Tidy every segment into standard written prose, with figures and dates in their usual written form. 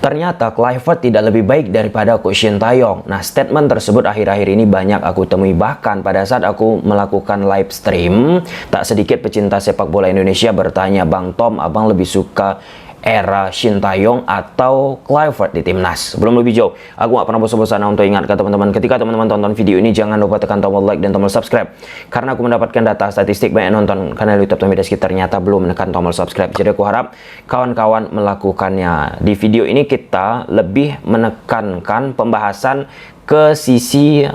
Ternyata Kluivert tidak lebih baik daripada Coach Shin Tae-yong. Nah, statement tersebut akhir-akhir ini banyak aku temui. Bahkan pada saat aku melakukan live stream, tak sedikit pecinta sepak bola Indonesia bertanya, "Bang Tom, abang lebih suka era Shin Tae-yong atau Kluivert di timnas?" Sebelum lebih jauh, aku gak pernah bosan-bosan untuk ingatkan teman-teman, ketika teman-teman tonton video ini, jangan lupa tekan tombol like dan tombol subscribe. Karena aku mendapatkan data statistik banyak nonton kanal YouTube Tom Hidaski ternyata belum menekan tombol subscribe. Jadi aku harap kawan-kawan melakukannya. Di video ini kita lebih menekankan pembahasan ke sisi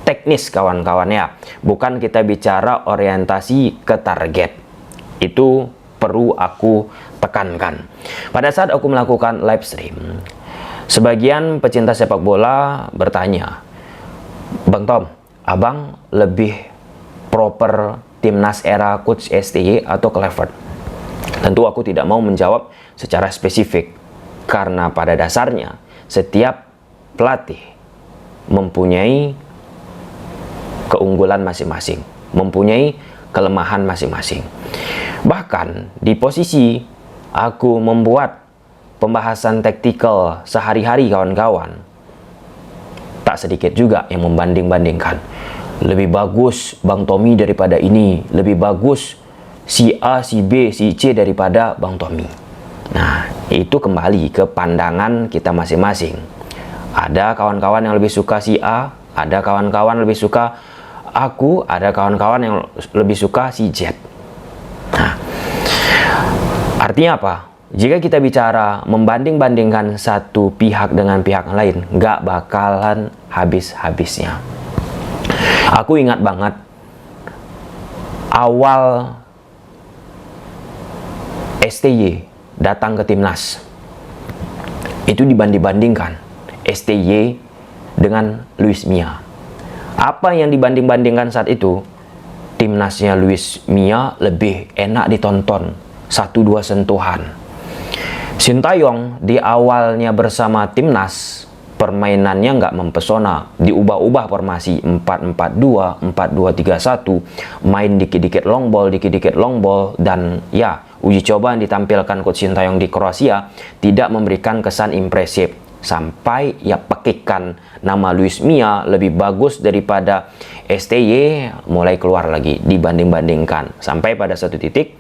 teknis kawan-kawan ya. Bukan kita bicara orientasi ke target. Itu perlu aku tekankan. Pada saat aku melakukan live stream, sebagian pecinta sepak bola bertanya, "Bang Tom, abang lebih proper timnas era Coach STY atau Kluivert?" Tentu aku tidak mau menjawab secara spesifik, karena pada dasarnya setiap pelatih mempunyai keunggulan masing-masing, mempunyai kelemahan masing-masing. Bahkan di posisi aku membuat pembahasan taktikal sehari-hari kawan-kawan, tak sedikit juga yang membanding-bandingkan. Lebih bagus Bang Tommy daripada ini, lebih bagus si A, si B, si C daripada Bang Tommy. Nah, itu kembali ke pandangan kita masing-masing. Ada kawan-kawan yang lebih suka si A, ada kawan-kawan lebih suka aku, ada kawan-kawan yang lebih suka si Z. Nah, artinya apa? Jika kita bicara membanding-bandingkan satu pihak dengan pihak lain, nggak bakalan habis-habisnya. Aku ingat banget awal STY datang ke timnas, itu dibanding-bandingkan STY dengan Luis Mia. Apa yang dibanding-bandingkan saat itu? Timnasnya Luis Mia lebih enak ditonton, 1-2 sentuhan. Shin Tae-yong di awalnya bersama timnas, permainannya nggak mempesona, diubah-ubah formasi 4-4-2, 4-2-3-1, main dikit-dikit long ball, dan ya, uji coba yang ditampilkan Coach Shin Tae-yong di Kroasia tidak memberikan kesan impresif. Sampai ya pekikan nama Luis Mia lebih bagus daripada STY mulai keluar lagi dibanding-bandingkan. Sampai pada satu titik,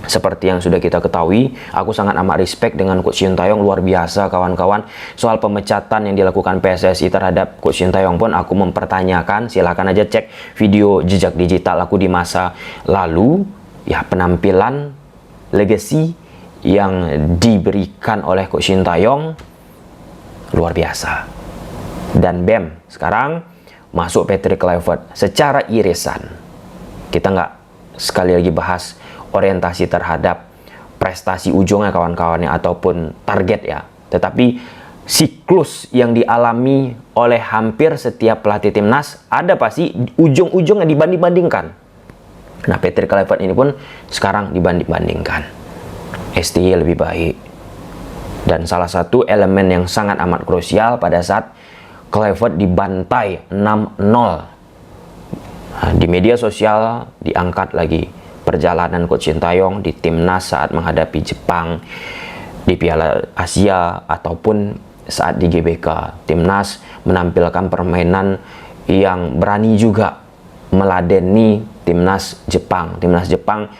seperti yang sudah kita ketahui, aku sangat amat respect dengan Coach Shin Tae-yong, luar biasa kawan-kawan. Soal pemecatan yang dilakukan PSSI terhadap Coach Shin Tae-yong pun aku mempertanyakan. Silahkan aja cek video jejak digital aku di masa lalu. Ya, penampilan legacy yang diberikan oleh Coach Shin Tae-yong luar biasa. Dan BEM sekarang masuk Patrick Kluivert secara irisan. Kita nggak sekali lagi bahas orientasi terhadap prestasi ujungnya kawan-kawannya ataupun target ya, tetapi siklus yang dialami oleh hampir setiap pelatih timnas ada pasti ujung-ujungnya dibanding-bandingkan. Nah, Patrick Kluivert ini pun sekarang dibanding-bandingkan. STY lebih baik. Dan salah satu elemen yang sangat amat krusial pada saat Kluivert dibantai 6-0. Nah, di media sosial diangkat lagi perjalanan Coach Shin Tae-yong di timnas saat menghadapi Jepang di Piala Asia ataupun saat di GBK. Timnas menampilkan permainan yang berani juga meladeni timnas Jepang. Timnas Jepang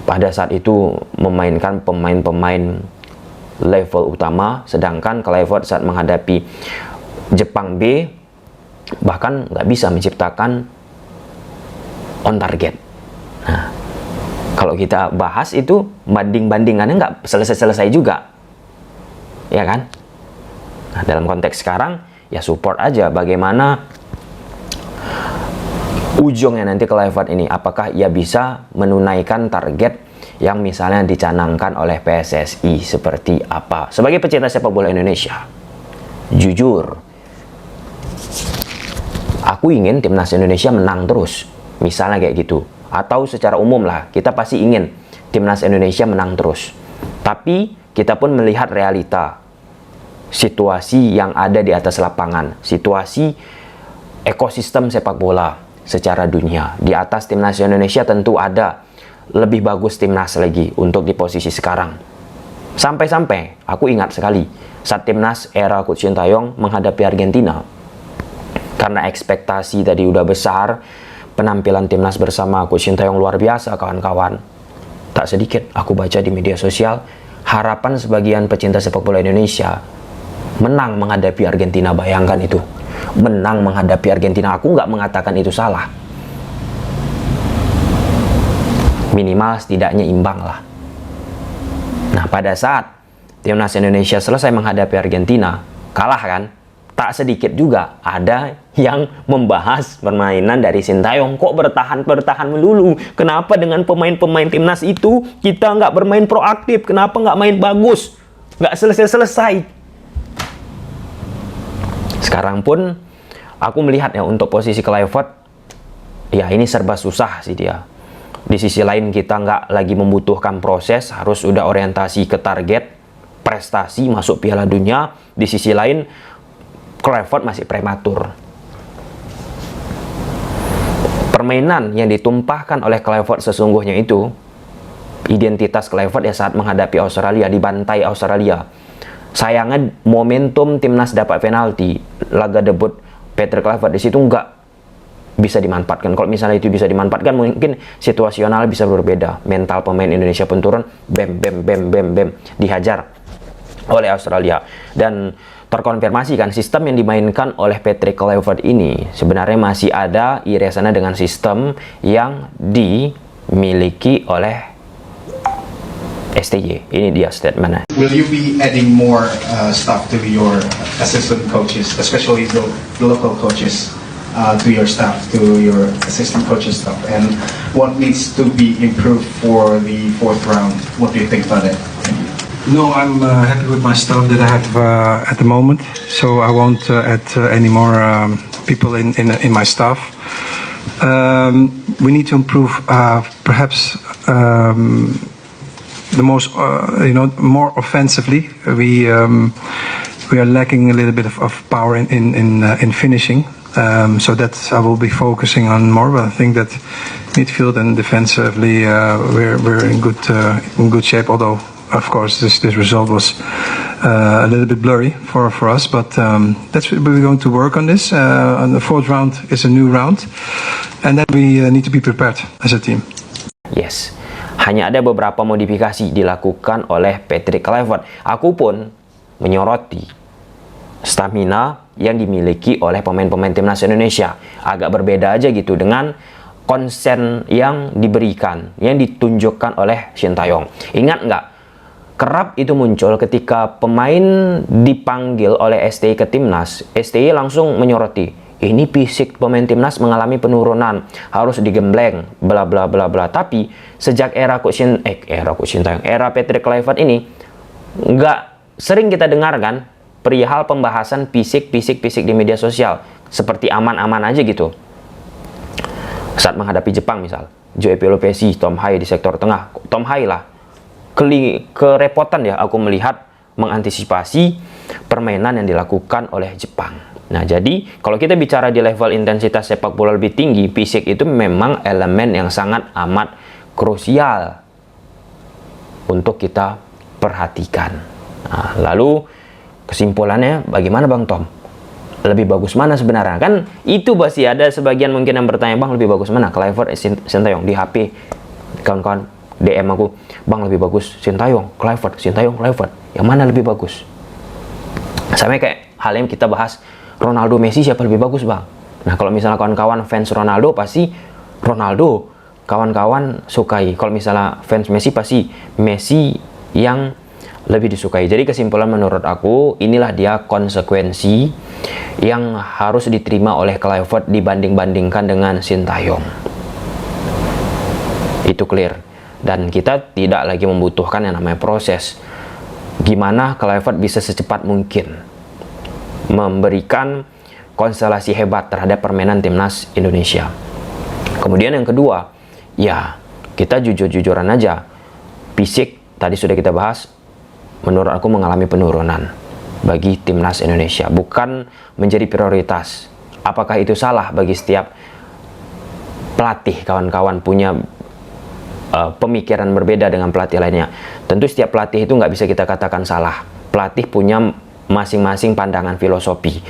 pada saat itu memainkan pemain-pemain level utama, sedangkan Kluivert saat menghadapi Jepang B bahkan nggak bisa menciptakan on target. Nah, kalau kita bahas itu banding-bandingannya nggak selesai-selesai juga, ya kan? Nah, dalam konteks sekarang ya support aja bagaimana ujungnya nanti Kluivert ini, apakah ia bisa menunaikan target yang misalnya dicanangkan oleh PSSI seperti apa. Sebagai pecinta sepak bola Indonesia, jujur, aku ingin timnas Indonesia menang terus, misalnya kayak gitu. Atau secara umum lah, kita pasti ingin timnas Indonesia menang terus. Tapi kita pun melihat realita, situasi yang ada di atas lapangan, situasi ekosistem sepak bola secara dunia. Di atas timnas Indonesia tentu ada lebih bagus timnas lagi untuk di posisi sekarang. Sampai-sampai aku ingat sekali saat timnas era Coach Sintayong menghadapi Argentina. Karena ekspektasi tadi udah besar, penampilan timnas bersama Coach Sintayong luar biasa kawan-kawan. Tak sedikit aku baca di media sosial, harapan sebagian pecinta sepak bola Indonesia menang menghadapi Argentina. Bayangkan itu, menang menghadapi Argentina. Aku nggak mengatakan itu salah, minimal setidaknya imbang lah. Nah, pada saat timnas Indonesia selesai menghadapi Argentina, kalah kan? Tak sedikit juga ada yang membahas permainan dari Sintayong. Kok bertahan melulu? Kenapa dengan pemain-pemain timnas itu kita nggak bermain proaktif? Kenapa nggak main bagus? Nggak selesai-selesai. Sekarang pun aku melihat ya, untuk posisi Kluivert, ya ini serba susah sih dia. Di sisi lain kita nggak lagi membutuhkan proses, harus udah orientasi ke target, prestasi, masuk Piala Dunia. Di sisi lain, Kluivert masih prematur. Permainan yang ditumpahkan oleh Kluivert sesungguhnya itu, identitas Kluivert ya saat menghadapi Australia, dibantai Australia. Sayangnya momentum timnas dapat penalti, laga debut Patrick Kluivert di situ nggak bisa dimanfaatkan. Kalau misalnya itu bisa dimanfaatkan, mungkin situasional bisa berbeda. Mental pemain Indonesia pun turun, bem, dihajar oleh Australia. Dan terkonfirmasi kan, sistem yang dimainkan oleh Patrick Kluivert ini sebenarnya masih ada irisannya dengan sistem yang dimiliki oleh STY. Ini dia statementnya. Will you be adding more stuff to your assistant coaches, especially the local coaches, to your staff, to your assistant coaches stuff? And what needs to be improved for the fourth round? What do you think about it? No, I'm happy with my staff that I have at the moment, so I won't add any more people in my staff. We need to improve, perhaps the most, more offensively. We are lacking a little bit of power in finishing. So that I will be focusing on more. But I think that midfield and defensively we're in good shape. Although, of course, this result was a little bit blurry for us, but that's what we're going to work on this. And the fourth round is a new round, and then we need to be prepared as a team. Yes, hanya ada beberapa modifikasi dilakukan oleh Patrick Kluivert. Aku pun menyoroti stamina yang dimiliki oleh pemain-pemain timnas Indonesia. Agak berbeda aja gitu dengan konsen yang diberikan, yang ditunjukkan oleh Sintayong. Ingat nggak? Kerap itu muncul ketika pemain dipanggil oleh STY ke timnas, STY langsung menyoroti, ini fisik pemain timnas mengalami penurunan, harus digembleng, bla bla bla bla. Tapi sejak era Sintayong, era Patrick Kluivert ini, nggak sering kita dengarkan perihal pembahasan fisik di media sosial, seperti aman-aman aja gitu. Saat menghadapi Jepang misal, Joe Pelopesi, Tom Hai di sektor tengah, Tom Hai lah kerepotan ya aku melihat mengantisipasi permainan yang dilakukan oleh Jepang. Nah, jadi kalau kita bicara di level intensitas sepak bola lebih tinggi, fisik itu memang elemen yang sangat amat krusial untuk kita perhatikan. Nah, lalu kesimpulannya bagaimana Bang Tom? Lebih bagus mana sebenarnya? Kan itu pasti ada sebagian mungkin yang bertanya, Bang lebih bagus mana? Kluivert, Sintayong. Di HP kawan-kawan DM aku, Bang lebih bagus Sintayong, Kluivert, Sintayong, Kluivert. Yang mana lebih bagus? Sama kayak hal yang kita bahas, Ronaldo, Messi siapa lebih bagus Bang? Nah, kalau misalnya kawan-kawan fans Ronaldo pasti Ronaldo kawan-kawan sukai. Kalau misalnya fans Messi pasti Messi yang lebih disukai. Jadi kesimpulan menurut aku, inilah dia konsekuensi yang harus diterima oleh Kluivert dibanding-bandingkan dengan Sintayong. Itu clear. Dan kita tidak lagi membutuhkan yang namanya proses. Gimana Kluivert bisa secepat mungkin memberikan konstelasi hebat terhadap permainan timnas Indonesia. Kemudian yang kedua, ya kita jujur-jujuran aja. Fisik tadi sudah kita bahas, menurut aku mengalami penurunan bagi timnas Indonesia, bukan menjadi prioritas. Apakah itu salah bagi setiap pelatih kawan-kawan punya pemikiran berbeda dengan pelatih lainnya. Tentu setiap pelatih itu nggak bisa kita katakan salah. Pelatih punya masing-masing pandangan filosofi.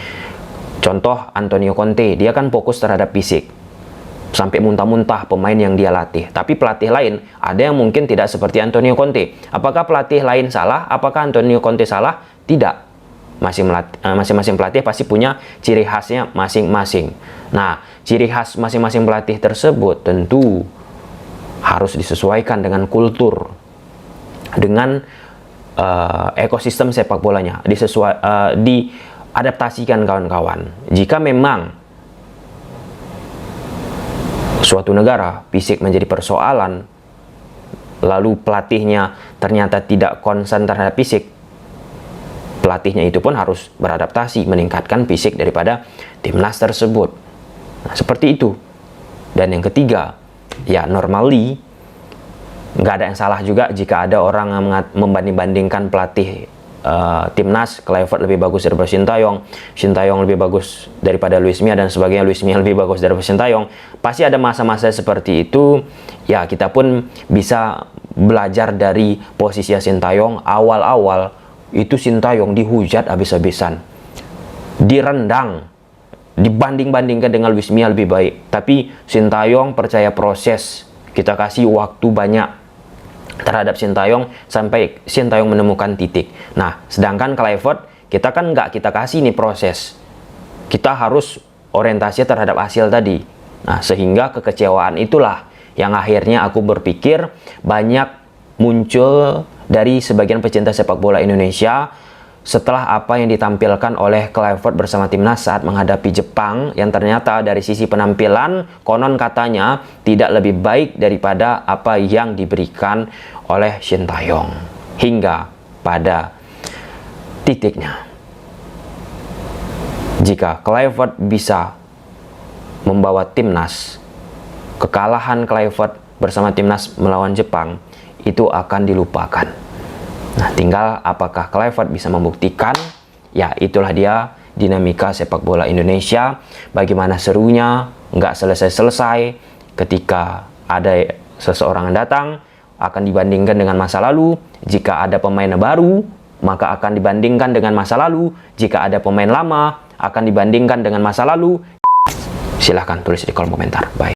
Contoh Antonio Conte, dia kan fokus terhadap fisik. Sampai muntah-muntah pemain yang dia latih. Tapi pelatih lain, ada yang mungkin tidak seperti Antonio Conte. Apakah pelatih lain salah? Apakah Antonio Conte salah? Tidak. Masing-masing pelatih pasti punya ciri khasnya masing-masing. Nah, ciri khas masing-masing pelatih tersebut tentu harus disesuaikan dengan kultur, dengan ekosistem sepak bolanya, diadaptasikan kawan-kawan. Jika memang suatu negara fisik menjadi persoalan, lalu pelatihnya ternyata tidak konsen terhadap fisik, pelatihnya itu pun harus beradaptasi, meningkatkan fisik daripada timnas tersebut. Nah, seperti itu. Dan yang ketiga, ya normally nggak ada yang salah juga jika ada orang yang membanding-bandingkan pelatih timnas. Kluivert lebih bagus daripada Sintayong lebih bagus daripada Luis Mia dan sebagainya, Luis Mia lebih bagus daripada Sintayong. Pasti ada masa-masa seperti itu. Ya, kita pun bisa belajar dari posisi Sintayong. Awal-awal itu Sintayong dihujat habis-habisan, direndang, dibanding-bandingkan dengan Luis Mia lebih baik. Tapi Sintayong percaya proses. Kita kasih waktu banyak terhadap Sintayong sampai Sintayong menemukan titik. Nah, sedangkan Kluivert kita kan nggak kita kasih nih proses. Kita harus orientasi terhadap hasil tadi. Nah, sehingga kekecewaan itulah yang akhirnya aku berpikir banyak muncul dari sebagian pecinta sepak bola Indonesia setelah apa yang ditampilkan oleh Kluivert bersama timnas saat menghadapi Jepang, yang ternyata dari sisi penampilan konon katanya tidak lebih baik daripada apa yang diberikan oleh Sintayong. Hingga pada titiknya, jika Kluivert bisa membawa timnas, kekalahan Kluivert bersama timnas melawan Jepang itu akan dilupakan. Nah, tinggal apakah Kluivert bisa membuktikan? Ya, itulah dia dinamika sepak bola Indonesia. Bagaimana serunya, nggak selesai-selesai ketika ada seseorang yang datang, akan dibandingkan dengan masa lalu. Jika ada pemain baru, maka akan dibandingkan dengan masa lalu. Jika ada pemain lama, akan dibandingkan dengan masa lalu. Silahkan tulis di kolom komentar. Bye.